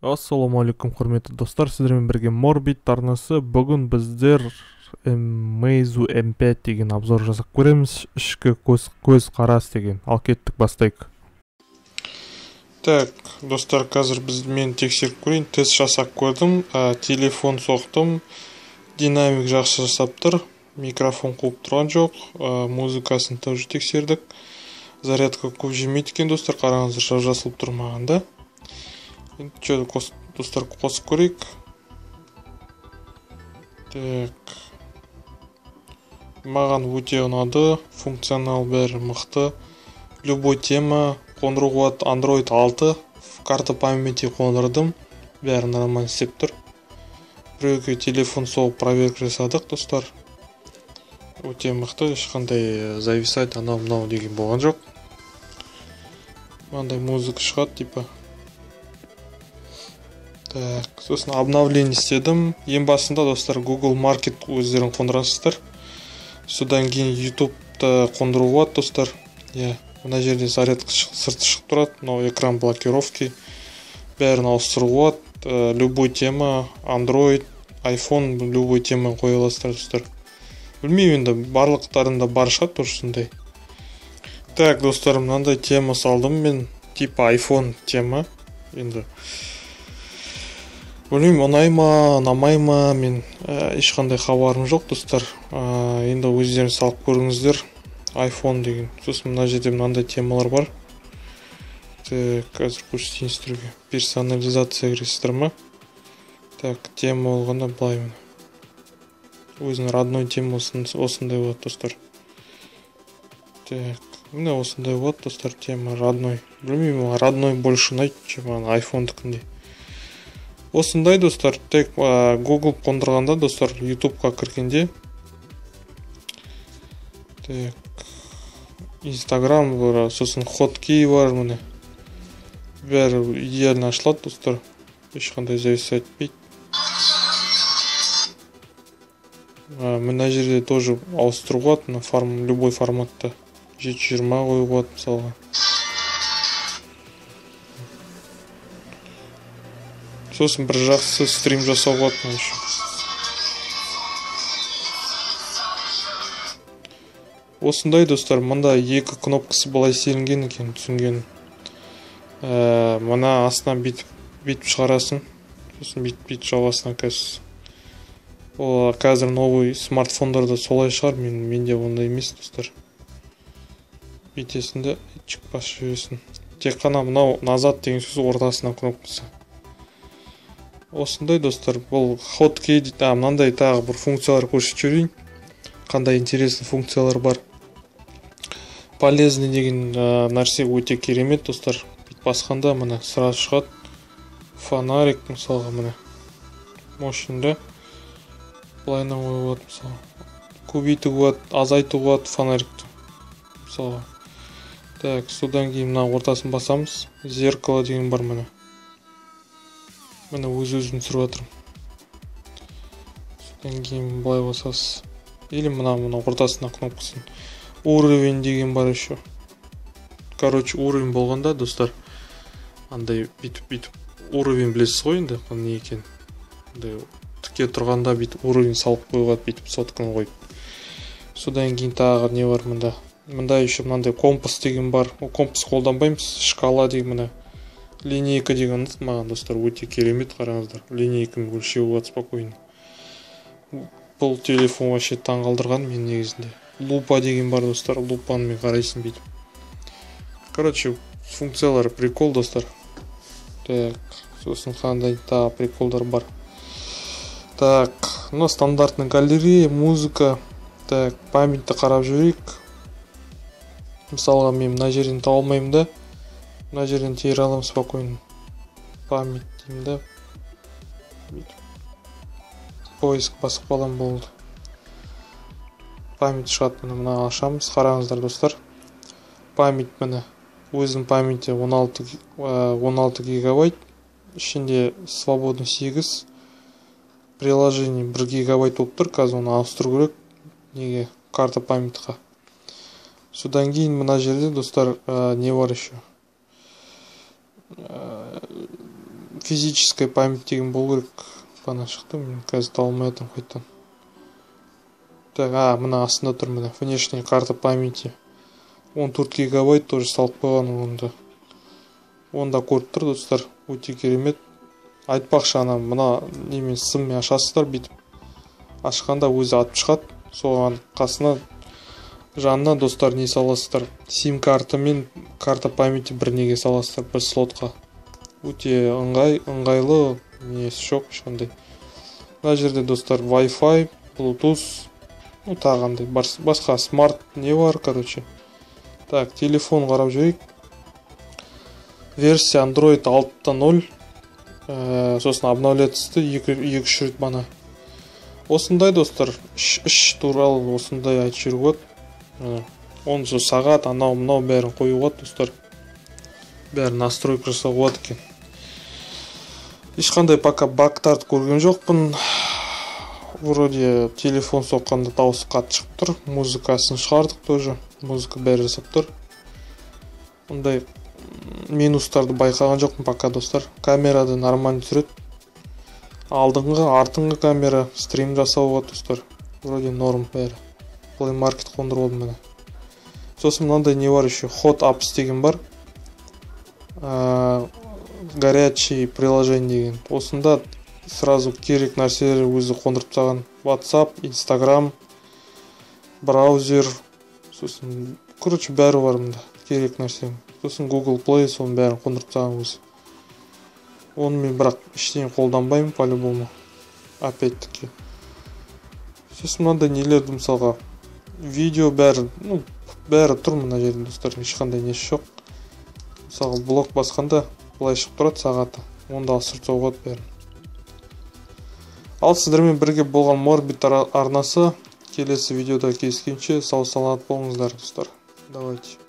Ассалаумағалейкум құрметті достар, сіздермен бірге Морбит арнасы. Бүгін біздер Meizu M5 деген обзор жасап көреміз. Ішкі көз қарас деген. Ал кеттік, бастайық. Так, достар, қазір мен тексеріп көрейін. Тест жасап көрдім. Телефон соқтым. Динамик жақсы жасап тұр. Микрофон қуып тұрған жоқ. Музыкасын тоже тексердік. Зарядка көп жемейді екен, достар. Қараңыздар, жасылып тұрмағанда. Енді достар қосып көрейік. Так. Маған өте ұнады. Функционал бәрі мықты. Любой тема. Қондыру қуаты Android 6. Карта памяти қондырдым. Бәрі нормально істеп тұр. Біреуге телефон соғып проверка жасадық, достар. Өте мықты. Ешқандай зависать анау-мынау деген болған жоқ. Мынандай музыка шығады, типа. Так, сосын обновление істедім. Ең басында, достар, Google Market өздерін қондырасыздар. Содан кейін YouTube-та қондыру болады, достар. Мына жерде зарядка сырты шығып тұрады. Мынау экран блокировки. Бәрін ауыстыру болады. Любой тема, Android, iPhone, любой тема қоя аласыздар, достар. Білмеймін, енді барлықтарында бар шығады тұрсындай. Так, достар, мынандай тема салдым мен. Типа iPhone тема. Енді білмеймін, ұнай ма, ұнамай ма, мен ешқандай хабарым жоқ, достар. Енді өздерін салып көріңіздер. iPhone деген. Сосын мына жерде мынандай темалар бар. Так, қазір көрсетейін сіздерге. Персонализация кіресіздер ма? Так, тема болғанда былай міне. Өзінің родной тема осындай болады, достар. Так, міне осындай болады, достар, тема родной. Білмеймін, родной больше ұнайды, чем iPhone-дікінде. Осындай, достар, тек Google қондырғанда, достар, YouTube-қа кіргенде. Так, Instagram бар, сосын хоткей бар, міне. Бәрі идеально ашылады, достар. Ешқандай зависать етпейді. Мына жерде тоже ауыстыруға болады, любой форматта. 720 қоюға болады, мысалға. Сосын бір жақсы стрим жасауға болады. Осындай, достар, мында екі кнопкасы былай селінген екен, түсінген. Мына астынан битіп шығарасын. Сосын бит жауасына кәсіз. Ол қазір новый смартфондарда солай шығар, менде ондай емес, достар. Битесінде шықпас жүйесін. Тек қана мынау назад деген сөз ортасына кнопкасы. Осындай, достар, бұл хоткей дейді. Мынандай тағы бір функциялар көрсетіп жіберейін. Қандай интересный функциялар бар. Полезный деген нәрсе өте керемет, достар. Бит басқанда мына сразу шығады. Фонарик, мысалға, мына. Мощында. Былайынан қойып, мысалға. Көбейтуге болады, азайтуге болады фонарикті. Мысалға. Так, содан кейін мына ортасын басамыз. Зеркало деген бар мына. Міне өз-өзін түсіріп жатырмын. Содан кейін былай басасыз. Или мына ортасына кнопкасын. Уровень деген бар еще. Короче, уровень болғанда, достар, андай битіп уровень білесіз ғой енді, не екен. Тіке тұрғанда уровень салып қойған, битіп сотканы қойып. Содан кейін тағы не бар мында. Мында еще мынандай компас деген бар. Компас қолданбаймыз. Шкала деген мына. Линейка деген ұнады маған, достар, өте керемет, қараңыздар. Линейканы өлшеуі болады спокойно. Бұл телефон вообще таңғалдырған мен негізінде. Лупа деген бар, достар. Лупамен қарайсын бейтіп. Короче, функциялары прикол, достар. Так, сосын қандай тағы приколдар бар. Так, стандартный галерея, музыка. Так, памятті қарап жүрейік. Мысалға мен мына жерден тауылмаймын да. Мына жерден тейір алам спокойно. Память деймін да. Поиск басып қалам болды. Память шығады, мына ашамыз. Қараңыздар, достар. Память міне. Өзінің памяти 16 гигабайт. Ішінде свободно 8. Приложение 1 гигабайт болып тұр. Қазір оны ауыстыру керек. Неге? Карта памятіға. Содан кейін мына жерде, достар, не бар еще? физическая память деген болу керек. Бана шықты, мен қазір таба алмай жатырмын қайтадан. Так, мына астында тұр, мына внешняя карта памяти 14 гигабайт тоже салып қойған. Онда көріп тұр достар, өте керемет. Айтпақшы, мына немен сыммен ашасыздар, бүйтіп ашқанда өзі атып шығады. Соған қасына жанына достар не саласыздар, сим карта мен карта памяти бір неге саласыздар, бір слотқа. Өте ыңғайлы, несі жоқ ешқандай. Мына жерде достар Wi-Fi, Bluetooth, тағандай басқа смарт не бар, короче. Так, телефон қарап жүрейік. Версия Android 6.0, сосын обновляться 2-3 рет бана. Осындай достар, іш туралы осындай айтып жүруге. Оны сағат, анау бәрін қоюға достар. Бәрін настройка жасауға екен. Ешқандай пока бактарды көрген жоқпын. Вроде телефон соққанда дауысы қатты шығып тұр. Музыкасын шығардық тоже. Музыка бәрі жасап тұр. Ондай минустарды байқаған жоқпын пока достар. Камерады нормально түсіреді. Алдыңғы, артыңғы камера стрим жасауға достар. Вроде норм бәрі. Play Market қондырып алдым мені. Сосын мынандай не бар еще, Hot Apps деген бар. Горячий приложение деген. Осында сразу керек нәрселер өзі қондырып тастаған. WhatsApp, Instagram, браузер, сосын короче бәрі бар мында. Керек нәрсе. Сосын Google Play, соның бәрін қондырып тастаған өзі. Оны мен бірақ ештеңе қолданбаймын по-любому. Опять-таки. Сосын мынандай нелерді мысалға видео бәрі тұр мына жерде достар, ешқандай несі жоқ. Мысалы блог басқанда былай шығып тұрады сағаты, онда асырып соғады бәрін. Ал сіздермен бірге болған Морбит арнасы. Келесі видеода кездескенше сау саламат болыңыздар достар. Давайте.